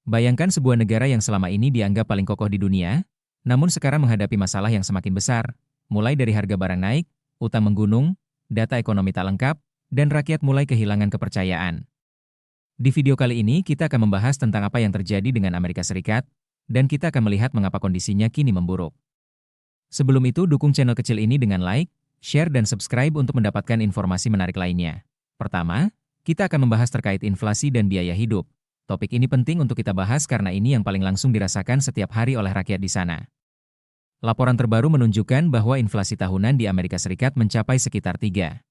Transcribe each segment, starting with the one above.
Bayangkan sebuah negara yang selama ini dianggap paling kokoh di dunia, namun sekarang menghadapi masalah yang semakin besar, mulai dari harga barang naik, utang menggunung, data ekonomi tak lengkap, dan rakyat mulai kehilangan kepercayaan. Di video kali ini kita akan membahas tentang apa yang terjadi dengan Amerika Serikat, dan kita akan melihat mengapa kondisinya kini memburuk. Sebelum itu, dukung channel kecil ini dengan like, share, dan subscribe untuk mendapatkan informasi menarik lainnya. Pertama, kita akan membahas terkait inflasi dan biaya hidup. Topik ini penting untuk kita bahas karena ini yang paling langsung dirasakan setiap hari oleh rakyat di sana. Laporan terbaru menunjukkan bahwa inflasi tahunan di Amerika Serikat mencapai sekitar 3,0%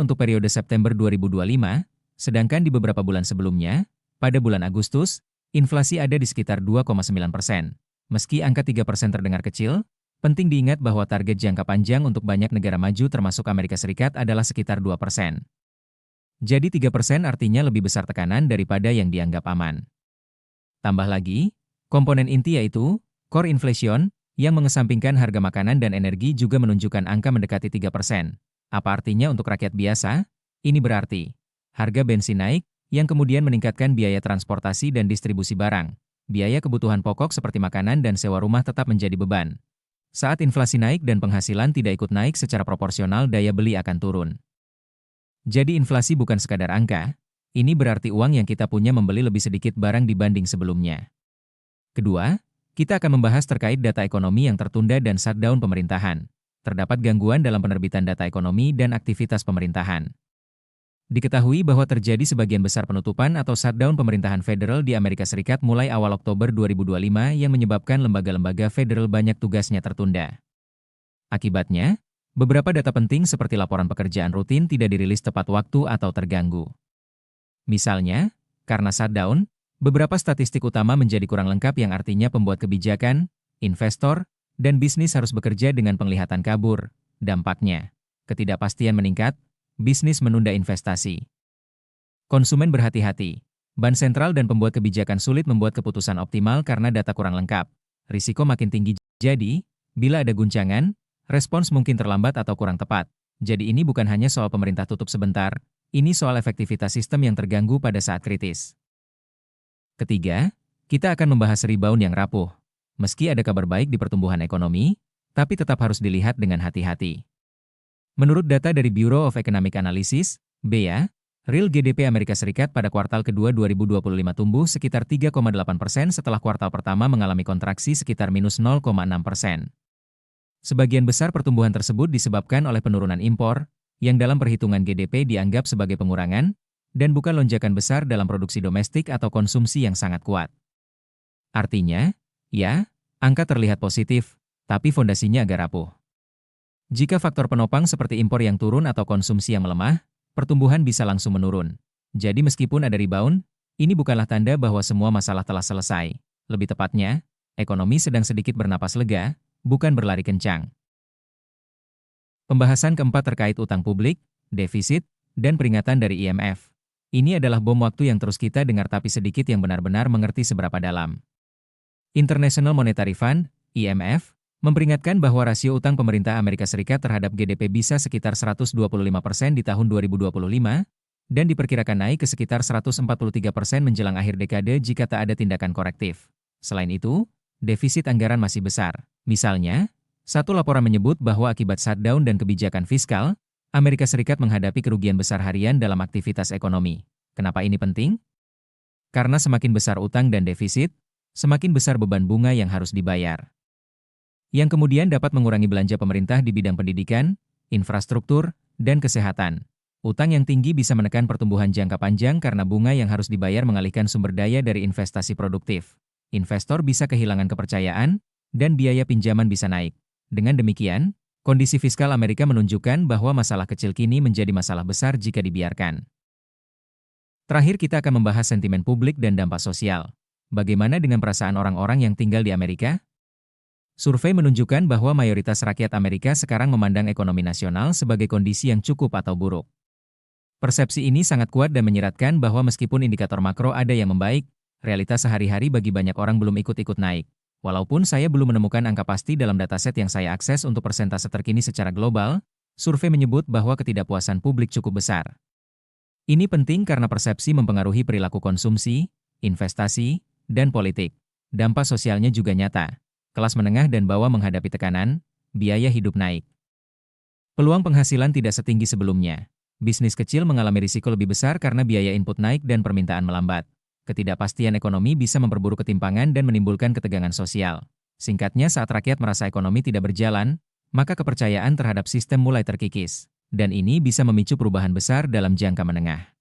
untuk periode September 2025, sedangkan di beberapa bulan sebelumnya, pada bulan Agustus, inflasi ada di sekitar 2,9%. Meski angka 3% terdengar kecil, penting diingat bahwa target jangka panjang untuk banyak negara maju termasuk Amerika Serikat adalah sekitar 2%. Jadi 3% artinya lebih besar tekanan daripada yang dianggap aman. Tambah lagi, komponen inti yaitu core inflation, yang mengesampingkan harga makanan dan energi juga menunjukkan angka mendekati 3%. Apa artinya untuk rakyat biasa? Ini berarti harga bensin naik, yang kemudian meningkatkan biaya transportasi dan distribusi barang. Biaya kebutuhan pokok seperti makanan dan sewa rumah tetap menjadi beban. Saat inflasi naik dan penghasilan tidak ikut naik secara proporsional, daya beli akan turun. Jadi inflasi bukan sekadar angka, ini berarti uang yang kita punya membeli lebih sedikit barang dibanding sebelumnya. Kedua, kita akan membahas terkait data ekonomi yang tertunda dan shutdown pemerintahan. Terdapat gangguan dalam penerbitan data ekonomi dan aktivitas pemerintahan. Diketahui bahwa terjadi sebagian besar penutupan atau shutdown pemerintahan federal di Amerika Serikat mulai awal Oktober 2025 yang menyebabkan lembaga-lembaga federal banyak tugasnya tertunda. Akibatnya, beberapa data penting seperti laporan pekerjaan rutin tidak dirilis tepat waktu atau terganggu. Misalnya, karena shutdown, beberapa statistik utama menjadi kurang lengkap yang artinya pembuat kebijakan, investor, dan bisnis harus bekerja dengan penglihatan kabur. Dampaknya, ketidakpastian meningkat, bisnis menunda investasi. Konsumen berhati-hati. Bank sentral dan pembuat kebijakan sulit membuat keputusan optimal karena data kurang lengkap. Risiko makin tinggi. Jadi, bila ada guncangan, respons mungkin terlambat atau kurang tepat. Jadi ini bukan hanya soal pemerintah tutup sebentar, ini soal efektivitas sistem yang terganggu pada saat kritis. Ketiga, kita akan membahas rebound yang rapuh. Meski ada kabar baik di pertumbuhan ekonomi, tapi tetap harus dilihat dengan hati-hati. Menurut data dari Bureau of Economic Analysis, BEA, real GDP Amerika Serikat pada kuartal kedua 2025 tumbuh sekitar 3,8% setelah kuartal pertama mengalami kontraksi sekitar minus 0,6%. Sebagian besar pertumbuhan tersebut disebabkan oleh penurunan impor, yang dalam perhitungan GDP dianggap sebagai pengurangan, dan bukan lonjakan besar dalam produksi domestik atau konsumsi yang sangat kuat. Artinya, ya, angka terlihat positif, tapi fondasinya agak rapuh. Jika faktor penopang seperti impor yang turun atau konsumsi yang melemah, pertumbuhan bisa langsung menurun. Jadi meskipun ada rebound, ini bukanlah tanda bahwa semua masalah telah selesai. Lebih tepatnya, ekonomi sedang sedikit bernapas lega, bukan berlari kencang. Pembahasan keempat terkait utang publik, defisit, dan peringatan dari IMF. Ini adalah bom waktu yang terus kita dengar tapi sedikit yang benar-benar mengerti seberapa dalam. International Monetary Fund, IMF, memperingatkan bahwa rasio utang pemerintah Amerika Serikat terhadap GDP bisa sekitar 125% di tahun 2025, dan diperkirakan naik ke sekitar 143% menjelang akhir dekade jika tak ada tindakan korektif. Selain itu, defisit anggaran masih besar. Misalnya, satu laporan menyebut bahwa akibat shutdown dan kebijakan fiskal, Amerika Serikat menghadapi kerugian besar harian dalam aktivitas ekonomi. Kenapa ini penting? Karena semakin besar utang dan defisit, semakin besar beban bunga yang harus dibayar. Yang kemudian dapat mengurangi belanja pemerintah di bidang pendidikan, infrastruktur, dan kesehatan. Utang yang tinggi bisa menekan pertumbuhan jangka panjang karena bunga yang harus dibayar mengalihkan sumber daya dari investasi produktif. Investor bisa kehilangan kepercayaan, dan biaya pinjaman bisa naik. Dengan demikian, kondisi fiskal Amerika menunjukkan bahwa masalah kecil kini menjadi masalah besar jika dibiarkan. Terakhir kita akan membahas sentimen publik dan dampak sosial. Bagaimana dengan perasaan orang-orang yang tinggal di Amerika? Survei menunjukkan bahwa mayoritas rakyat Amerika sekarang memandang ekonomi nasional sebagai kondisi yang cukup atau buruk. Persepsi ini sangat kuat dan menyiratkan bahwa meskipun indikator makro ada yang membaik, realitas sehari-hari bagi banyak orang belum ikut-ikut naik. Walaupun saya belum menemukan angka pasti dalam dataset yang saya akses untuk persentase terkini secara global, survei menyebut bahwa ketidakpuasan publik cukup besar. Ini penting karena persepsi mempengaruhi perilaku konsumsi, investasi, dan politik. Dampak sosialnya juga nyata. Kelas menengah dan bawah menghadapi tekanan, biaya hidup naik. Peluang penghasilan tidak setinggi sebelumnya. Bisnis kecil mengalami risiko lebih besar karena biaya input naik dan permintaan melambat. Ketidakpastian ekonomi bisa memperburuk ketimpangan dan menimbulkan ketegangan sosial. Singkatnya, saat rakyat merasa ekonomi tidak berjalan, maka kepercayaan terhadap sistem mulai terkikis. Dan ini bisa memicu perubahan besar dalam jangka menengah.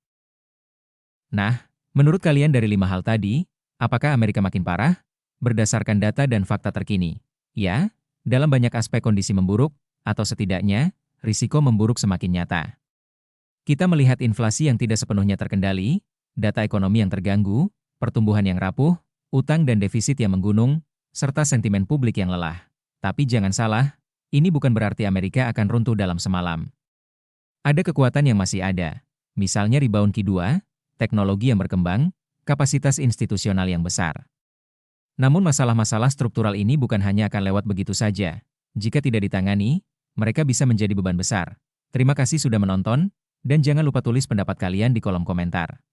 Nah, menurut kalian dari 5 hal tadi, apakah Amerika makin parah? Berdasarkan data dan fakta terkini. Ya, dalam banyak aspek kondisi memburuk, atau setidaknya, risiko memburuk semakin nyata. Kita melihat inflasi yang tidak sepenuhnya terkendali, data ekonomi yang terganggu, pertumbuhan yang rapuh, utang dan defisit yang menggunung, serta sentimen publik yang lelah. Tapi jangan salah, ini bukan berarti Amerika akan runtuh dalam semalam. Ada kekuatan yang masih ada, misalnya rebound Q2, teknologi yang berkembang, kapasitas institusional yang besar. Namun masalah-masalah struktural ini bukan hanya akan lewat begitu saja. Jika tidak ditangani, mereka bisa menjadi beban besar. Terima kasih sudah menonton, dan jangan lupa tulis pendapat kalian di kolom komentar.